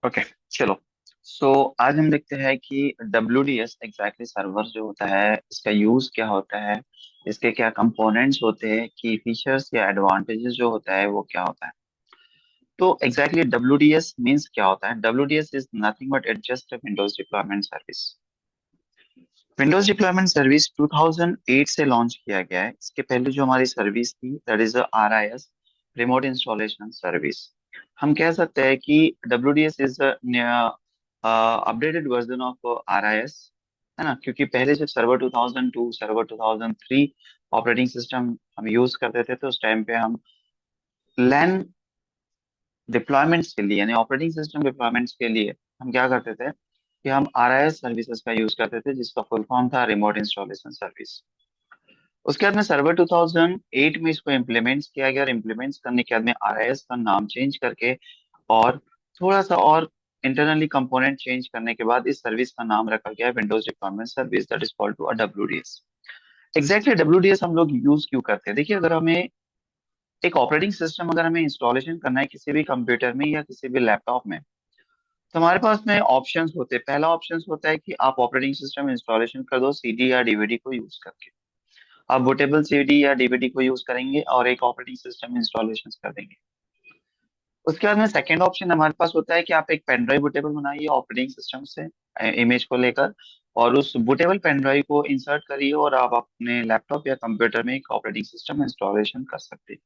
Okay, चलो। सो आज हम देखते हैं कि WDS एग्जैक्टली सर्वर जो होता है इसका यूज क्या होता है, इसके क्या कंपोनेंट्स होते हैं, की फीचर्स या एडवांटेजेस जो होता है वो क्या होता है। तो एग्जैक्टली WDS मींस क्या होता है? WDS is nothing but it just a Windows deployment service. Windows deployment service 2008 से लॉन्च किया गया है। इसके पहले जो हमारी सर्विस थी that is RIS, remote installation service. हम कह सकते हैं कि WDS is updated version of RIS, है ना, क्योंकि पहले जब सर्वर 2002 सर्वर 2003 ऑपरेटिंग सिस्टम हम यूज करते थे तो उस टाइम पे हम लैन डिप्लॉयमेंट्स के लिए यानी ऑपरेटिंग सिस्टम डिप्लॉयमेंट्स के लिए हम क्या करते थे कि हम RIS सर्विसेज का यूज करते थे, जिसका फुल फॉर्म था रिमोट इंस्टॉलेशन सर्विस। उसके बाद में सर्वर 2008 में इसको इम्प्लीमेंट्स किया गया और इम्प्लीमेंट्स करने के बाद में RIS का नाम चेंज करके और थोड़ा सा और इंटरनली कंपोनेंट चेंज करने के बाद इस सर्विस का नाम रखा गया है Windows deployment service, that is called to WDS। Exactly WDS हम लोग यूज क्यों करते हैं? देखिए, अगर हमें एक ऑपरेटिंग सिस्टम अगर हमें इंस्टॉलेशन करना है किसी भी कंप्यूटर में या किसी भी लैपटॉप में, तो हमारे पास में ऑप्शंस होते हैं। पहला ऑप्शन होता है कि आप ऑपरेटिंग सिस्टम इंस्टॉलेशन कर दो CD या DVD को यूज करके। आप बूटेबल CD या DVD को यूज करेंगे और एक ऑपरेटिंग सिस्टम इंस्टॉलेशन कर देंगे। उसके बाद में सेकेंड ऑप्शन हमारे पास होता है कि आप एक पेन ड्राइव बूटेबल बनाइए ऑपरेटिंग सिस्टम से इमेज को लेकर, और उस बूटेबल पेन ड्राइव को इंसर्ट करिए और आप अपने लैपटॉप या कंप्यूटर में एक ऑपरेटिंग सिस्टम इंस्टॉलेशन कर सकते हैं।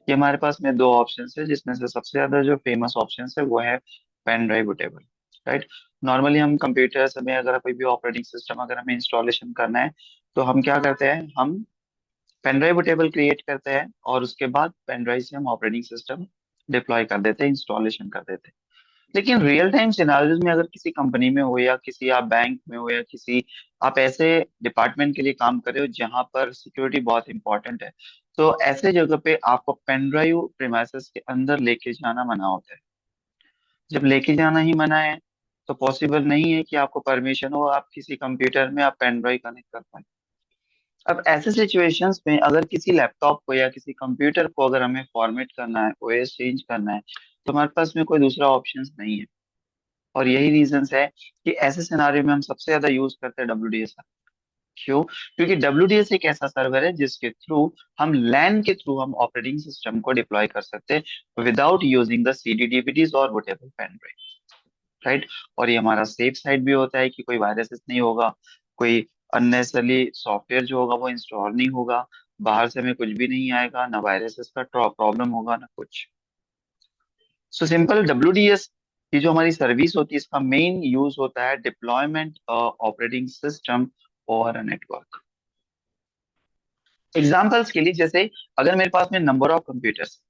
ये हमारे पास में दो ऑप्शन है, जिसमें से सबसे ज्यादा जो फेमस ऑप्शन है वो है pen drive bootable. Right. Normally हम कंप्यूटर्स में अगर कोई भी ऑपरेटिंग सिस्टम अगर हमें इंस्टॉलेशन करना है तो हम क्या करते हैं, हम पेन ड्राइव टेबल क्रिएट करते हैं और उसके बाद पेन ड्राइव से हम ऑपरेटिंग सिस्टम डिप्लॉय कर देते हैं, इंस्टॉलेशन कर देते हैं। लेकिन रियल टाइम सिनारियोज में अगर किसी कंपनी में हो या किसी आप बैंक में हो या किसी आप ऐसे डिपार्टमेंट के लिए काम कर रहे हो जहां पर सिक्योरिटी बहुत इंपॉर्टेंट है, तो ऐसे जगह पे आपको पेन ड्राइव प्रीमाइसेस के अंदर लेके जाना मना होता है। जब लेके जाना ही मना है तो पॉसिबल नहीं है कि आपको परमिशन हो आप किसी कंप्यूटर में आप पेन ड्राइव कनेक्ट कर पाए। अब ऐसे सिचुएशंस में अगर किसी लैपटॉप को या किसी कंप्यूटर को अगर हमें फॉर्मेट करना है, OS चेंज करना है, तो हमारे पास में कोई दूसरा ऑप्शन नहीं है। और यही रीजन है कि ऐसे सिनारियो में हम सबसे ज्यादा यूज करते हैं WDS। क्यों? क्योंकि WDS एक ऐसा सर्वर है जिसके थ्रू हम लैन के थ्रू हम ऑपरेटिंग सिस्टम को डिप्लॉय कर सकते हैं without using the CD DVDs और वटेबल पेन ड्राइव। राइट। और ये हमारा सेफ साइड भी होता है कि कोई वायरसेस नहीं होगा, कोई अननेसेसरली सॉफ्टवेयर जो होगा वो इंस्टॉल नहीं होगा, बाहर से हमें कुछ भी नहीं आएगा, ना वायरसेस का प्रॉब्लम होगा ना कुछ। सो सिंपल WDS की जो हमारी सर्विस होती है इसका मेन यूज होता है डिप्लॉयमेंट ऑपरेटिंग सिस्टम और नेटवर्क। एग्जाम्पल्स के लिए जैसे अगर मेरे पास में number of computers,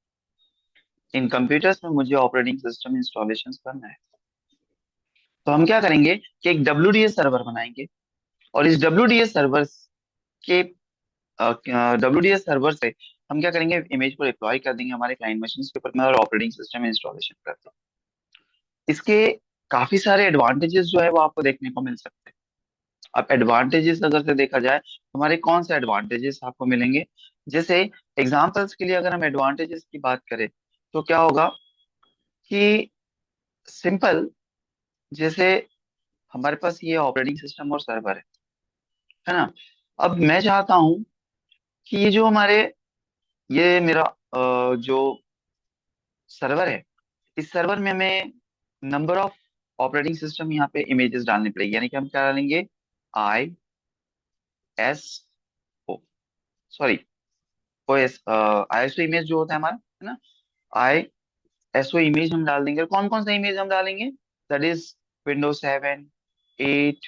in computers में मुझे ऑपरेटिंग सिस्टम इंस्टॉलेशन करना है, तो हम क्या करेंगे कि एक WDS सर्वर बनाएंगे और इस WDS सर्वर के WDS सर्वर से हम क्या करेंगे, इमेज को डिप्लॉय कर देंगे हमारे क्लाइंट मशीन के ऊपर में और ऑपरेटिंग सिस्टम इंस्टॉलेशन करते हैं। इसके काफी सारे एडवांटेजेस जो है वो आपको देखने को मिल सकते हैं। अब एडवांटेजेस अगर से देखा जाए तो हमारे कौन से एडवांटेजेस आपको मिलेंगे, जैसे एग्जांपल्स के लिए अगर हम एडवांटेजेस की बात करें तो क्या होगा कि सिंपल, जैसे हमारे पास ये ऑपरेटिंग सिस्टम और सर्वर है ना। अब मैं चाहता हूँ कि ये जो हमारे ये मेरा जो सर्वर है, इस सर्वर में हमें नंबर ऑफ ऑपरेटिंग सिस्टम यहाँ पे इमेजेस डालनी पड़ेगी, यानी कि हम क्या डालेंगे, ISO, सॉरी ISO इमेज जो होता है हमारा, है ना, ISO इमेज हम डाल देंगे। कौन कौन सा इमेज हम डालेंगे, दैट इज Windows 7, 8,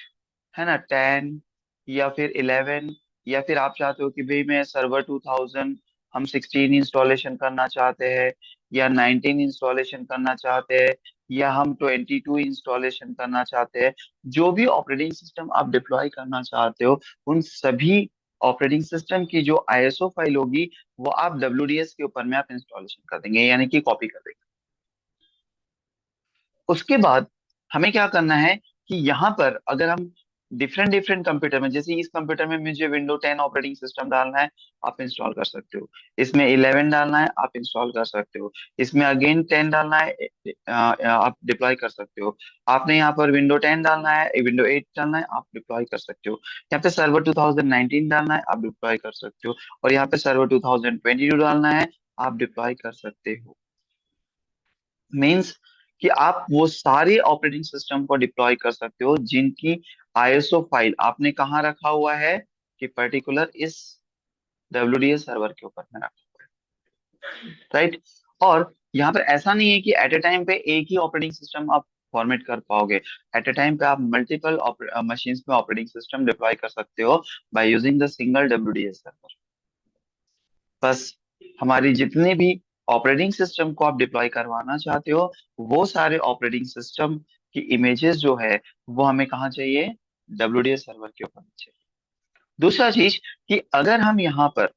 है ना, 10 या फिर 11, या फिर आप चाहते हो कि भाई मैं सर्वर 2000 हम 16 इंस्टॉलेशन करना चाहते हैं या 19 इंस्टॉलेशन करना चाहते हैं या हम 22 इंस्टॉलेशन करना चाहते हैं। जो भी ऑपरेटिंग सिस्टम आप डिप्लॉय करना चाहते हो उन सभी ऑपरेटिंग सिस्टम की जो ISO फाइल होगी वो आप WDS के ऊपर में आप इंस्टॉलेशन कर देंगे, यानी कि कॉपी कर देंगे। उसके बाद हमें क्या करना है कि यहाँ पर अगर हम डिफरेंट डिफरेंट कंप्यूटर में, जैसे इस कंप्यूटर में मुझे विंडो 10 ऑपरेटिंग सिस्टम डालना है, आप इंस्टॉल कर सकते हो। इसमें 11 डालना है, आप इंस्टॉल कर सकते हो। इसमें अगेन 10 डालना है, आप डिप्लॉय कर सकते हो। आपने यहाँ पर विंडो 10 डालना है, विंडो 8 डालना है, आप डिप्लॉय कर सकते हो। यहाँ पे सर्वर 2019 डालना है, आप डिप्लॉय कर सकते हो। और यहाँ पे सर्वर 2022 डालना है, आप डिप्लॉय कर सकते हो। मीन्स कि आप वो सारे ऑपरेटिंग सिस्टम को डिप्लॉय कर सकते हो जिनकी आईएसओ फाइल आपने कहाँ रखा हुआ है, कि पर्टिकुलर इस डब्ल्यूडीएस सर्वर के ऊपर में रखा हुआ है, राइट। और यहाँ पर ऐसा नहीं है कि एट ए टाइम पे एक ही ऑपरेटिंग सिस्टम आप फॉर्मेट कर पाओगे। एट ए टाइम पे आप मल्टीपल मशीन्स में ऑपरेटिंग सिस्टम डिप्लॉय कर सकते हो by using the single WDS server. बस हमारी जितने भी ऑपरेटिंग सिस्टम को आप डिप्लॉय करवाना चाहते हो, वो सारे ऑपरेटिंग सिस्टम की इमेजेस जो है वो हमें कहाँ चाहिए, डब्ल्यूडीएस सर्वर के ऊपर चाहिए। दूसरा चीज कि अगर हम यहाँ पर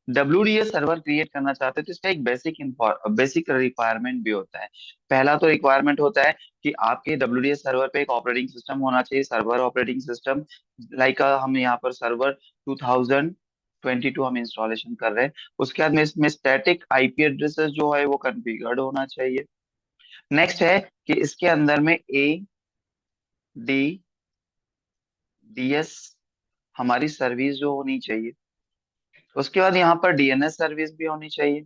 डब्ल्यूडीएस सर्वर क्रिएट करना चाहते हैं तो इसका एक बेसिक रिक्वायरमेंट भी होता है। पहला तो रिक्वायरमेंट होता है कि आपके डब्ल्यूडीएस सर्वर पे एक ऑपरेटिंग सिस्टम होना चाहिए, सर्वर ऑपरेटिंग सिस्टम। लाइक हम यहाँ पर सर्वर 2022 हम इंस्टॉलेशन कर रहे हैं। उसके बाद में इसमें स्टैटिक आईपी एड्रेसेस जो है वो कॉन्फ़िगर्ड होना चाहिए। नेक्स्ट है कि इसके अंदर में डी डीएस हमारी सर्विस जो होनी चाहिए। उसके बाद यहाँ पर डीएनएस सर्विस भी होनी चाहिए।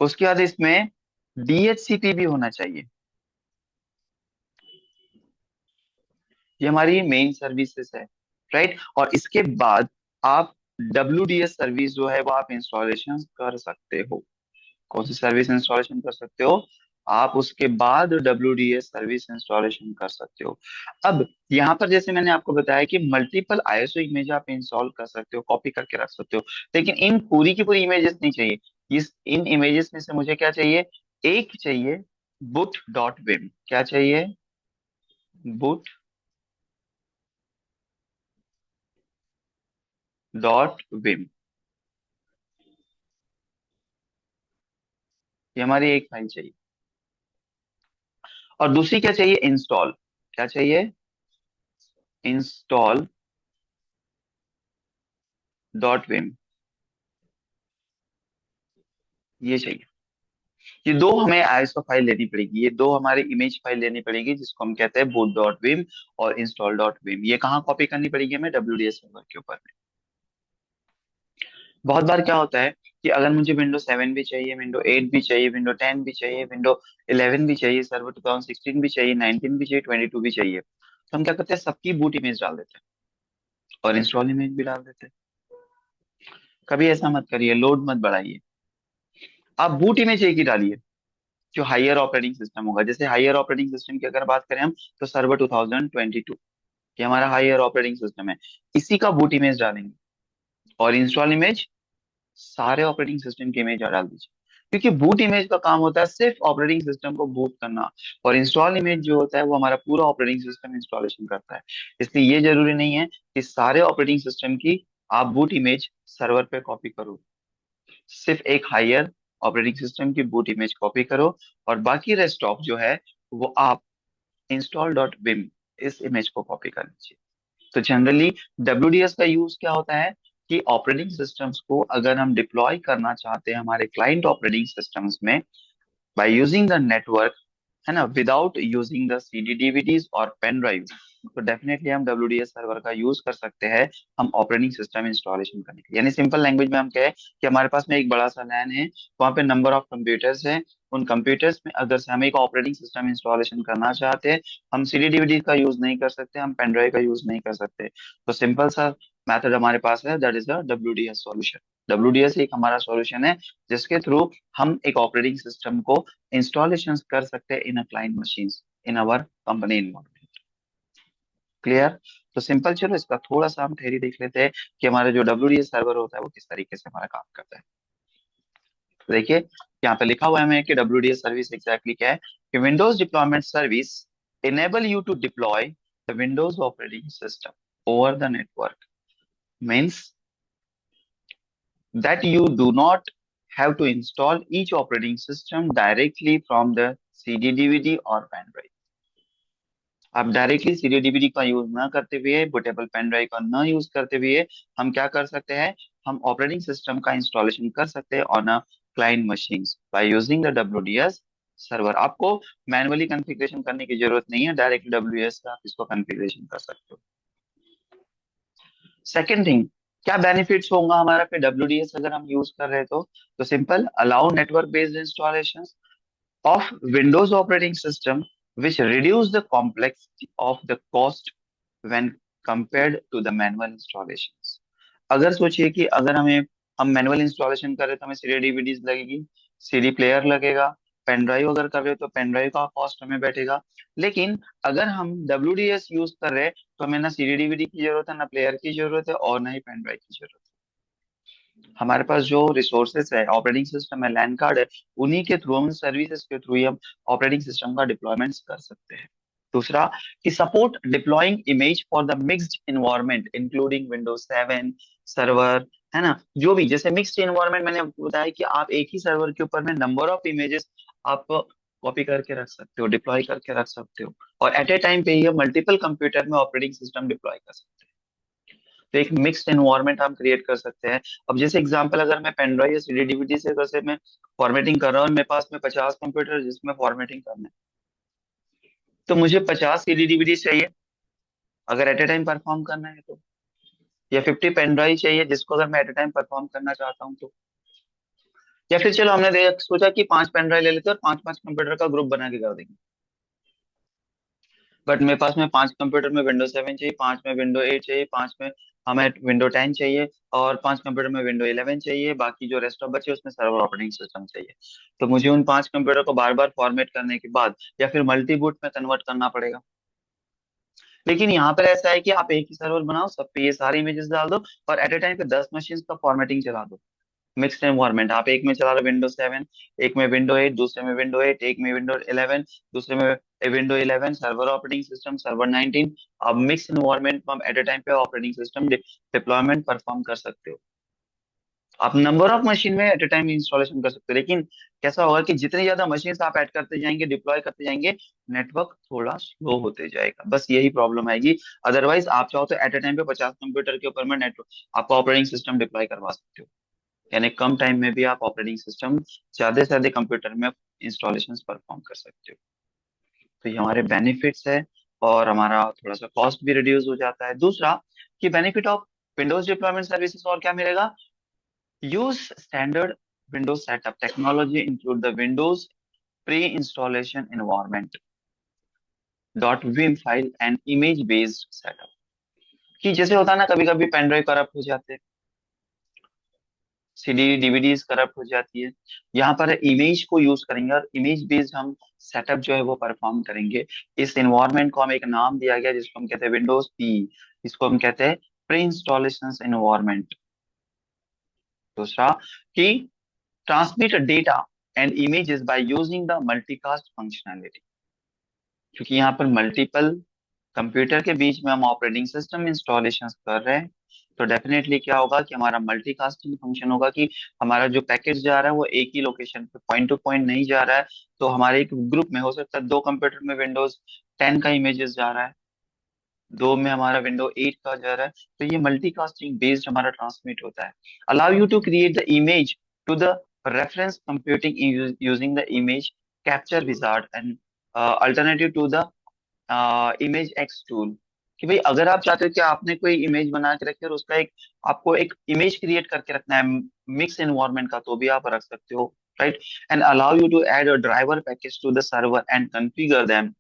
उसके बाद इसमें डीएचसीपी भी होना चाहिए। ये हमारी मेन सर्विसेज है, राइट। और इसके बाद आप डब्ल्यूडीएस सर्विस जो है वो आप इंस्टॉलेशन कर सकते हो। कौन सी सर्विस इंस्टॉलेशन कर सकते हो, आप उसके बाद डब्ल्यूडीएस सर्विस इंस्टॉलेशन कर सकते हो। अब यहाँ पर जैसे मैंने आपको बताया कि मल्टीपल आईएसओ इमेज आप इंस्टॉल कर सकते हो, कॉपी करके रख सकते हो। लेकिन इन पूरी की पूरी इमेजेस नहीं चाहिए। इन इमेजेस में से मुझे क्या चाहिए, एक चाहिए बुट डॉट विम। क्या चाहिए, बुट डॉट विम। ये हमारी एक फाइल चाहिए। और दूसरी क्या चाहिए, इंस्टॉल। क्या चाहिए, इंस्टॉल डॉट विम। ये चाहिए। ये दो हमें आईएसओ फाइल लेनी पड़ेगी, ये दो हमारी इमेज फाइल लेनी पड़ेगी जिसको हम कहते हैं boot डॉट विम और इंस्टॉल डॉट विम। ये कहाँ कॉपी करनी पड़ेगी हमें, डब्ल्यूडीएस सर्वर के ऊपर में। बहुत बार क्या होता है कि अगर मुझे विंडो 7 भी चाहिए, विंडो 8 भी चाहिए, विंडो 10 भी चाहिए, विंडो 11 भी चाहिए, सर्वर 2016 भी चाहिए, 19 भी चाहिए, 22 भी चाहिए, तो हम क्या करते हैं, सबकी बूट इमेज डाल देते हैं और इंस्टॉल इमेज भी डाल देते हैं। कभी ऐसा मत करिए, लोड मत बढ़ाइए। आप बूट इमेज एक ही डालिए जो हायर ऑपरेटिंग सिस्टम होगा। जैसे हायर ऑपरेटिंग सिस्टम की अगर बात करें हम, तो सर्वर 2022 ये हमारा हायर ऑपरेटिंग सिस्टम है, इसी का बूट इमेज डालेंगे। और इंस्टॉल इमेज सारे ऑपरेटिंग सिस्टम की इमेज डाल दीजिए, क्योंकि बूट इमेज का काम होता है सिर्फ ऑपरेटिंग सिस्टम को बूट करना। और इंस्टॉल इमेज जो होता है वो हमारा पूरा ऑपरेटिंग सिस्टम इंस्टॉलेशन करता है। इसलिए ये जरूरी नहीं है कि सारे ऑपरेटिंग सिस्टम की आप बूट इमेज सर्वर पे कॉपी करो। सिर्फ एक हायर ऑपरेटिंग सिस्टम की बूट इमेज कॉपी करो, और बाकी रेस्ट ऑफ जो है वो आप इंस्टॉल डॉट बिम इस इमेज को कॉपी कर लीजिए। तो जनरली डब्ल्यूडीएस का यूज क्या होता है कि ऑपरेटिंग सिस्टम्स को अगर हम डिप्लॉय करना चाहते हैं हमारे क्लाइंट ऑपरेटिंग सिस्टम्स में बाय यूजिंग द नेटवर्क, है ना, without using the CD DVDs और पेन ड्राइव, तो डेफिनेटली हम डब्ल्यूडीएस सर्वर का यूज कर सकते हैं हम ऑपरेटिंग सिस्टम इंस्टॉलेशन करने के लिए। यानी सिंपल लैंग्वेज में हम कहें कि हमारे पास में एक बड़ा सा लैन है, वहाँ पे नंबर ऑफ कंप्यूटर्स है। उन कंप्यूटर्स में अगर से हम एक ऑपरेटिंग सिस्टम इंस्टॉलेशन करना चाहते हैं, हम सीडी डीवीडी का यूज नहीं कर सकते, हम पेन ड्राइव का यूज नहीं कर सकते। तो सिंपल सा मेथड हमारे पास है, दैट इज द डब्ल्यूडीएस सॉल्यूशन। डब्ल्यूडीएस एक हमारा सॉल्यूशन है जिसके थ्रू हम एक ऑपरेटिंग सिस्टम को इंस्टॉलेशन कर सकते हैं in a client machine in our company environment. Clear. तो सिंपल, चलो इसका थोड़ा सा हम थ्योरी देख लेते हैं कि हमारा जो डब्ल्यूडीएस सर्वर होता है वो किस तरीके से हमारा काम करता है। तो देखिए यहाँ पे लिखा हुआ है हमें कि डब्ल्यूडीएस सर्विस एग्जैक्टली क्या है, कि Windows deployment service enable you to deploy the Windows operating system over the network. Means that you do not have to install each operating system directly from the CD, DVD or pen drive. आप directly CD DVD का use ना करते हुए, bootable pen drive का ना use करते हुए, हम क्या कर सकते हैं, हम ऑपरेटिंग सिस्टम का इंस्टॉलेशन कर सकते हैं on a client machines by using the WDS server. आपको मैनुअली कॉन्फ़िगरेशन करने की जरूरत नहीं है, डायरेक्टली डब्ल्यूडीएस से आप इसको कॉन्फ़िगरेशन कर सकते हो। सेकेंड थिंग, क्या बेनिफिट्स होगा हमारा पे डब्ल्यूडीएस अगर हम यूज कर रहे हैं तो simple, allow network based installation of Windows operating system, which reduce the complexity of the cost when compared to the manual installations। अगर सोचिए कि अगर हम मैनुअल इंस्टॉलेशन कर रहे तो हमें सीडी डीवीडीज लगेगी, सीडी प्लेयर लगेगा, पेन ड्राइव अगर कर रहे हो तो पेन ड्राइव का कॉस्ट हमें बैठेगा। लेकिन अगर हम डब्ल्यूडीएस यूज कर रहे हैं तो हमें ना सीडी डीवीडी की जरूरत है, ना प्लेयर की जरूरत है, और ना ही पेन ड्राइव की जरूरत है। हमारे पास जो रिसोर्सेस है, ऑपरेटिंग सिस्टम है, लैन कार्ड है, उन्हीं के थ्रू, हम सर्विसेज के थ्रू ही हम ऑपरेटिंग सिस्टम का डिप्लॉयमेंट कर सकते हैं। दूसरा, कि support deploying image for the mixed environment including Windows 7 server, है ना, जो भी, जैसे मिक्स्ड इन्वायरमेंट मैंने आपको बताया कि आप एक ही सर्वर के ऊपर में नंबर ऑफ इमेजेस आप कॉपी करके रख सकते हो, डिप्लॉय करके रख सकते हो, और एट ए टाइम पे ही मल्टीपल कंप्यूटर में ऑपरेटिंग सिस्टम डिप्लॉय कर सकते हैं। तो एक मिक्स्ड एनवायरनमेंट हम क्रिएट कर सकते हैं। अब जैसे एग्जांपल, अगर मैं पेन ड्राइव या सीडी डीवीडी से वैसे मैं फॉर्मेटिंग कर रहा हूँ, मेरे पास में 50 कंप्यूटर जिसमें फॉर्मेटिंग करना है, तो मुझे 50 सीडी डीवीडी चाहिए अगर एट ए टाइम परफॉर्म करना है तो, या 50 पेन ड्राइव चाहिए जिसको अगर मैं एट ए टाइम परफॉर्म करना चाहता हूँ तो। या फिर चलो हमने देख सोचा कि 5 पेन ड्राइव ले लेते हैं और 5 5 कंप्यूटर का ग्रुप बना के कर देंगे, बट मेरे पास में 5 कंप्यूटर में विंडो 7 चाहिए, 5 में विंडो 8 चाहिए, 5 में हमें विंडो 10 चाहिए, और 5 कंप्यूटर में विंडो 11 चाहिए, बाकी जो रेस्ट ऑफ बचे उसमें सर्वर ऑपरेटिंग सिस्टम चाहिए। तो मुझे उन 5 कंप्यूटर को बार बार फॉर्मेट करने के बाद या फिर मल्टी बूट में कन्वर्ट करना पड़ेगा। लेकिन यहाँ पर ऐसा है कि आप एक ही सर्वर बनाओ, सब पे ये सारे इमेजेस डाल दो, और एट ए टाइम पे 10 मशीन का फॉर्मेटिंग चला दो। मिक्स्ड एनवायरनमेंट, आप एक में चला रहे विंडो 7, एक में विंडो 8, दूसरे में विंडो 8, एक में विंडो 11, दूसरे में window 11, server operating system server 19। आप मिक्स एनवायरनमेंट में एट ए टाइम पे ऑपरेटिंग सिस्टम डिप्लॉयमेंट परफॉर्म कर सकते हो। आप नंबर ऑफ मशीन में एट ए टाइम इंस्टॉलेशन कर सकते हो, लेकिन कैसा होगा कि जितनी ज्यादा मशीन आप ऐड करते जाएंगे, डिप्लॉय करते जाएंगे, नेटवर्क थोड़ा स्लो होते जाएगा, बस यही प्रॉब्लम आएगी। अदरवाइज आप चाहो तो एट ए टाइम पे 50 कंप्यूटर के ऊपर में नेटवर्क आपका ऑपरेटिंग सिस्टम डिप्लॉय करवा सकते हो, यानी कम टाइम में भी आप ऑपरेटिंग सिस्टम ज्यादा से ज्यादा कंप्यूटर में इंस्टॉलेशन परफॉर्म कर सकते हो। तो ये हमारे बेनिफिट्स है, और हमारा थोड़ा सा कॉस्ट भी रिड्यूस हो जाता है। दूसरा, कि benefit of Windows deployment services और क्या मिलेगा, use standard Windows setup technology include the Windows pre installation environment dot Vim file and image based setup. कि जैसे होता है ना, कभी कभी पेन ड्राइव करप्ट हो जाते हैं, सीडी डीवीडीज करप्ट हो जाती है, यहाँ पर इमेज को यूज करेंगे और इमेज बेस्ड हम सेटअप जो है वो परफॉर्म करेंगे। इस एनवायरनमेंट को हम एक नाम दिया गया जिसको हम कहते हैं विंडोज पी, इसको हम कहते हैं प्री इंस्टॉलेशन एनवायरनमेंट। दूसरा, कि transmit data and images bye using the multicast functionality, क्योंकि यहाँ पर मल्टीपल कंप्यूटर के बीच में हम ऑपरेटिंग सिस्टम इंस्टॉलेशन कर रहे हैं, तो डेफिनेटली क्या होगा कि हमारा मल्टीकास्टिंग फंक्शन होगा, कि हमारा जो पैकेज जा रहा है वो एक ही लोकेशन पे पॉइंट टू पॉइंट नहीं जा रहा है। तो हमारे एक ग्रुप में हो सकता है 2 कंप्यूटर में विंडोज 10 का इमेजेस जा रहा है, दो में हमारा विंडो 8 का जा रहा है, तो ये मल्टीकास्टिंग बेस्ड हमारा ट्रांसमिट होता है। Allow you to create the image to the reference computing using the image capture wizard and alternative to the image x tool. कि भाई अगर आप चाहते हो कि आपने कोई इमेज बना के रखी है और उसका एक, आपको एक इमेज क्रिएट करके रखना है मिक्स एनवायरनमेंट का, तो भी आप रख सकते हो, right. And allow you to add a driver package to the server and configure them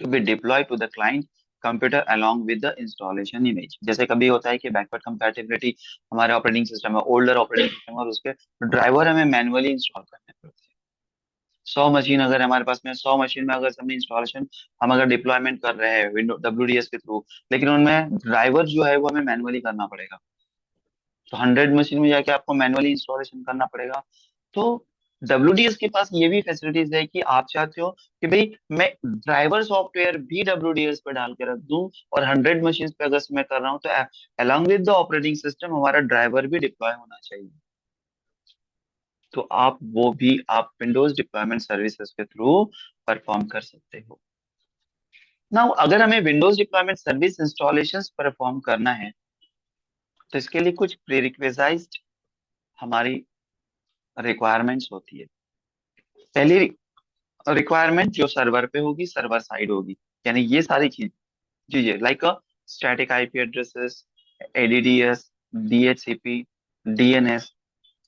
to be deploy to the client computer along with the installation image। जैसे कभी होता है कि बैकवर्ड कंपैटिबिलिटी, हमारे ऑपरेटिंग सिस्टम है older operating system और उसके driver हमें मैनुअली इंस्टॉल करने पड़ते हैं। 100 मशीन अगर हमारे पास में, 100 मशीन में अगर हमने इंस्टॉलेशन, हम अगर डिप्लॉयमेंट कर रहे हैं विंडो डब्ल्यूडीएस के थ्रू, लेकिन उनमें ड्राइवर जो है वो हमें मैनुअली करना पड़ेगा, तो 100 मशीन में जाके आपको मैनुअली इंस्टॉलेशन करना पड़ेगा। तो डब्ल्यूडीएस के पास ये भी फैसिलिटीज है कि आप चाहते हो कि भाई मैं ड्राइवर सॉफ्टवेयर भी डब्ल्यूडीएस पे डाल के रख दूं, और 100 मशीन पे अगर मैं कर रहा हूँ तो along with the operating system हमारा ड्राइवर भी डिप्लॉय होना चाहिए। तो आप वो भी आप विंडोज डिप्लॉयमेंट सर्विसेज के थ्रू परफॉर्म कर सकते हो। नाउ अगर हमें Windows deployment service installation perform करना है तो इसके लिए कुछ प्रीरिक्विजाइज्ड हमारी रिक्वायरमेंट्स होती है। पहली रिक्वायरमेंट जो सर्वर पे होगी, सर्वर साइड होगी, यानी ये सारी चीजें like static IP addresses, ADDS, DHCP, DNS,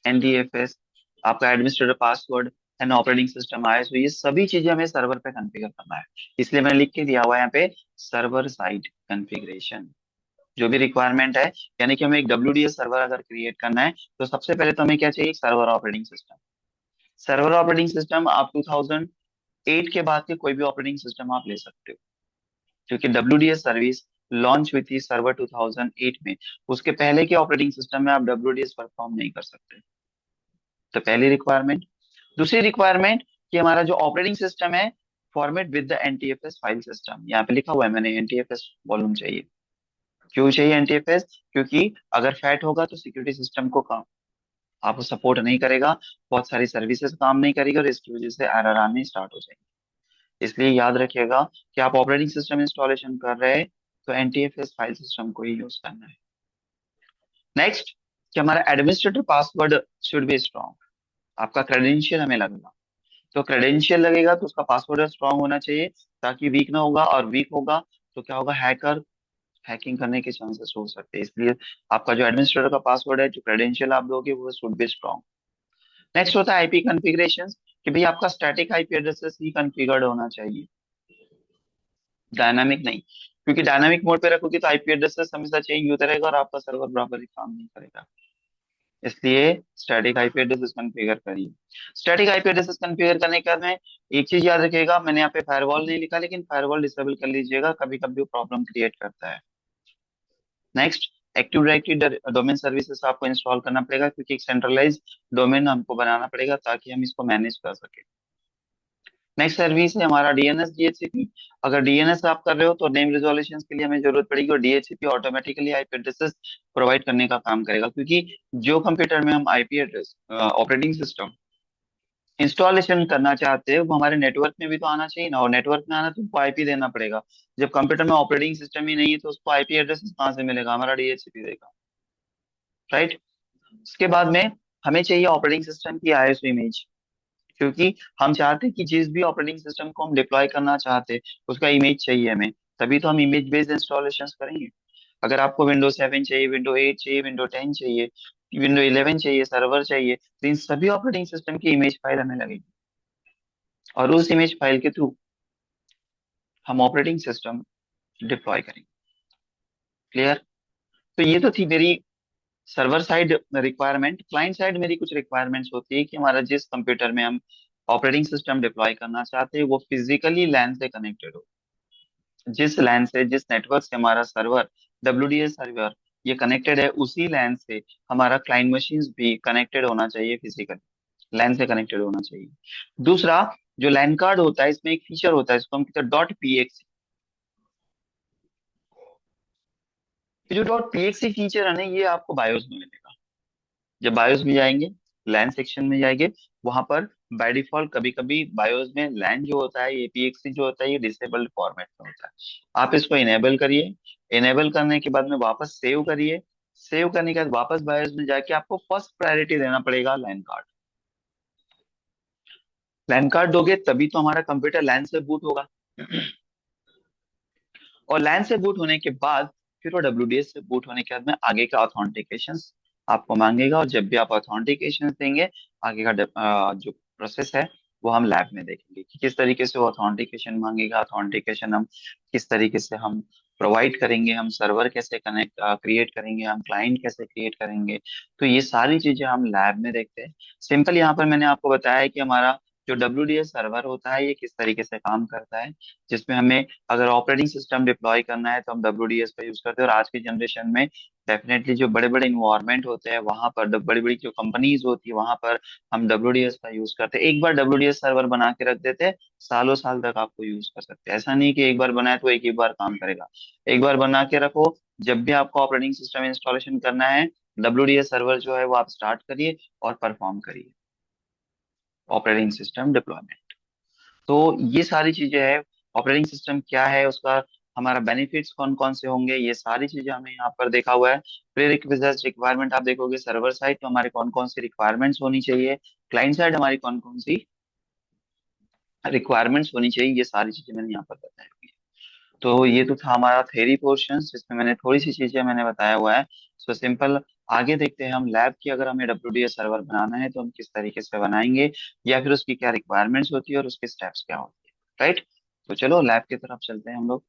NDFS, आपका administrator password and operating system ISO, ये सभी चीजें हमें सर्वर पे कॉन्फ़िगर करना है। इसलिए मैंने लिख के दिया हुआ है यहाँ पे सर्वर साइड कॉन्फ़िगरेशन। जो भी रिक्वायरमेंट है, यानी कि हमें एक डब्ल्यूडीएस सर्वर अगर क्रिएट करना है तो सबसे पहले तो हमें क्या चाहिए, server operating system. Server operating system आप 2008 के बाद के कोई भी ऑपरेटिंग सिस्टम आप ले सकते हो, क्योंकि डब्ल्यूडीएस सर्विस लॉन्च हुई थी सर्वर 2008 में। उसके पहले के ऑपरेटिंग सिस्टम में आप डब्ल्यूडीएस परफॉर्म नहीं कर सकते। तो पहली रिक्वायरमेंट। दूसरी रिक्वायरमेंट कि हमारा जो ऑपरेटिंग सिस्टम है format with the NTFS file system, यहाँ पे लिखा हुआ है मैंने एनटीएफएस वॉल्यूम चाहिए। क्यों चाहिए एनटीएफएस? क्योंकि अगर फैट होगा तो सिक्योरिटी सिस्टम को काम आपको सपोर्ट नहीं करेगा, बहुत सारी सर्विसेज काम नहीं करेगी और इसकी वजह से एरर आने स्टार्ट हो जाएंगे। इसलिए याद रखिएगा कि आप ऑपरेटिंग सिस्टम इंस्टॉलेशन कर रहे हैं तो एनटीएफएस फाइल सिस्टम को ही यूज करना है। नेक्स्ट कि हमारा administrator password should be strong. आपका क्रेडेंशियल हमें लगेगा, तो क्रेडेंशियल लगेगा तो उसका पासवर्ड स्ट्रांग होना चाहिए, ताकि वीक ना होगा, और वीक होगा तो क्या होगा, हैकर हैकिंग करने के चांसेस हो सकते हैं। इसलिए आपका जो एडमिनिस्ट्रेटर का पासवर्ड है, जो क्रेडेंशियल आप दोगे, वो शुड बी स्ट्रांग। नेक्स्ट होता है आईपी कॉन्फ़िगरेशन, कि भाई आपका स्टैटिक आईपी एड्रेसेस ही कॉन्फ़िगर्ड होना चाहिए, डायनामिक नहीं। क्योंकि डायनामिक मोड पे रखोगे तो आईपी एड्रेसेस हमेशा चेंज होता रहेगा और आपका सर्वर बराबर ही काम नहीं करेगा। इसलिए स्टैटिक आईपी एड्रेसेस कॉन्फ़िगर करिए। स्टैटिक आईपी एड्रेसेस कॉन्फ़िगर करने के बाद में एक चीज याद रखिएगा, मैंने यहाँ पे फायरवॉल नहीं लिखा, लेकिन फायरवॉल डिसेबल कर लीजिएगा, कभी कभी वो प्रॉब्लम क्रिएट करता है। Next, active directory domain services आपको इंस्टॉल करना पड़ेगा, क्योंकि एक सेंट्रलाइज डोमेन हमको बनाना पड़ेगा ताकि हम इसको मैनेज कर सके। नेक्स्ट सर्विस है हमारा डीएनएस डीएचसीपी। अगर डीएनएस आप कर रहे हो तो नेम रिजोल्यूशन के लिए हमें जरूरत पड़ेगी, और DHCP automatically IP addresses provide करने का काम करेगा, क्योंकि जो कंप्यूटर में हम IP address operating system installation करना चाहते हैं वो हमारे नेटवर्क में भी तो आना चाहिए ना, और नेटवर्क में आना तो उसको आईपी देना पड़ेगा। जब कंप्यूटर में ऑपरेटिंग सिस्टम ही नहीं है तो उसको आईपी एड्रेस कहाँ से मिलेगा, हमारा डीएचसीपी देगा, राइट। उसके बाद में हमें चाहिए ऑपरेटिंग सिस्टम की आईएसओ इमेज, क्योंकि हम चाहते हैं कि जिस भी ऑपरेटिंग सिस्टम को हम डिप्लॉय करना चाहते हैं उसका इमेज चाहिए हमें, तभी तो हम इमेज बेस्ड इंस्टॉलेशन करेंगे। अगर आपको विंडो 7 चाहिए, विंडो 8 चाहिए, विंडो 10 चाहिए, विंडो 11 चाहिए, सर्वर चाहिए, तो इन सभी ऑपरेटिंग सिस्टम की इमेज फाइल हमें लगेगी, और उस इमेज फाइल के थ्रू हम ऑपरेटिंग सिस्टम डिप्लॉय करेंगे। क्लियर? तो ये तो थी मेरी server side requirement. Client side मेरी कुछ रिक्वायरमेंट्स होती है कि हमारा जिस कंप्यूटर में हम ऑपरेटिंग सिस्टम डिप्लॉय करना चाहते हैं वो फिजिकली लैन से कनेक्टेड हो। जिस लैन से, जिस नेटवर्क से हमारा सर्वर डब्ल्यूडीएस सर्वर ये कनेक्टेड है, उसी लैन से हमारा क्लाइंट मशीन भी कनेक्टेड होना चाहिए, फिजिकली लैन से कनेक्टेड होना चाहिए। दूसरा, जो लैन कार्ड होता है इसमें एक फीचर होता है, इसको हम कहते हैं डॉट पीएक्स। जो डॉट पीएक्सी फीचर है ना, ये आपको बायोस में मिलेगा। जब बायोस में जाएंगे, लैन सेक्शन में जाएंगे, वहां पर बाय डिफॉल्ट कभी कभी बायोस में लैन जो होता है, एपीएक्सी जो होता है, ये डिसेबल्ड फॉर्मेट में होता है। आप इसको इनेबल करिए। इनेबल करने के बाद में वापस सेव करिए। सेव करने के बाद वापस बायोस में जाके आपको फर्स्ट प्रायोरिटी देना पड़ेगा लैन कार्ड। लैन कार्ड दोगे तभी तो हमारा कंप्यूटर लैन से बूट होगा। और लैन से बूट होने के बाद फिर वो डब्ल्यूडीएस से बूट होने के बाद में आगे का ऑथेंटिकेशन आपको मांगेगा, और जब भी आप ऑथेंटिकेशन देंगे, आगे का जो प्रोसेस है वो हम लैब में देखेंगे कि किस तरीके से वो ऑथेंटिकेशन मांगेगा। ऑथेंटिकेशन हम किस तरीके से हम प्रोवाइड करेंगे, हम सर्वर कैसे कनेक्ट क्रिएट करेंगे, हम क्लाइंट कैसे क्रिएट करेंगे, तो ये सारी चीजें हम लैब में देखते हैं। सिंपल यहाँ पर मैंने आपको बताया है कि हमारा जो डब्ल्यूडीएस सर्वर होता है ये किस तरीके से काम करता है, जिसमें हमें अगर ऑपरेटिंग सिस्टम डिप्लॉय करना है तो हम डब्ल्यूडीएस का यूज करते हैं। और आज की जनरेशन में डेफिनेटली जो बड़े बड़े इन्वायरमेंट होते हैं वहां पर, बड़ी बड़ी जो कंपनीज होती है वहां पर हम डब्ल्यूडीएस का यूज करते हैं। एक बार डब्ल्यूडीएस सर्वर बना के रख देते हैं, सालों साल तक आपको यूज कर सकते हैं। ऐसा नहीं कि एक बार बनाए तो एक ही बार काम करेगा। एक बार बना के रखो, जब भी आपको ऑपरेटिंग सिस्टम इंस्टॉलेशन करना है, डब्ल्यूडीएस सर्वर जो है वो आप स्टार्ट करिए और परफॉर्म करिए ऑपरेटिंग सिस्टम डिप्लॉयमेंट। तो ये सारी चीजें हैं। ऑपरेटिंग सिस्टम क्या है, उसका हमारा बेनिफिट्स कौन कौन से होंगे, ये सारी चीजें हमने यहाँ पर देखा हुआ है। प्रीरिक्विजिट्स रिक्वायरमेंट आप देखोगे, सर्वर साइड तो हमारे कौन कौन सी रिक्वायरमेंट्स होनी चाहिए, क्लाइंट साइड हमारी कौन कौन सी रिक्वायरमेंट्स होनी चाहिए, ये सारी चीजें मैंने यहाँ पर बताई हुई है। तो ये तो था हमारा थ्योरी पोर्शन, जिसमें मैंने थोड़ी सी चीजें मैंने बताया हुआ है। सो सिंपल, आगे देखते हैं हम लैब की, अगर हमें डब्ल्यूडीएस सर्वर बनाना है तो हम किस तरीके से बनाएंगे, या फिर उसकी क्या रिक्वायरमेंट्स होती है और उसके स्टेप्स क्या होते हैं, राइट। तो चलो लैब की तरफ चलते हैं हम लोग।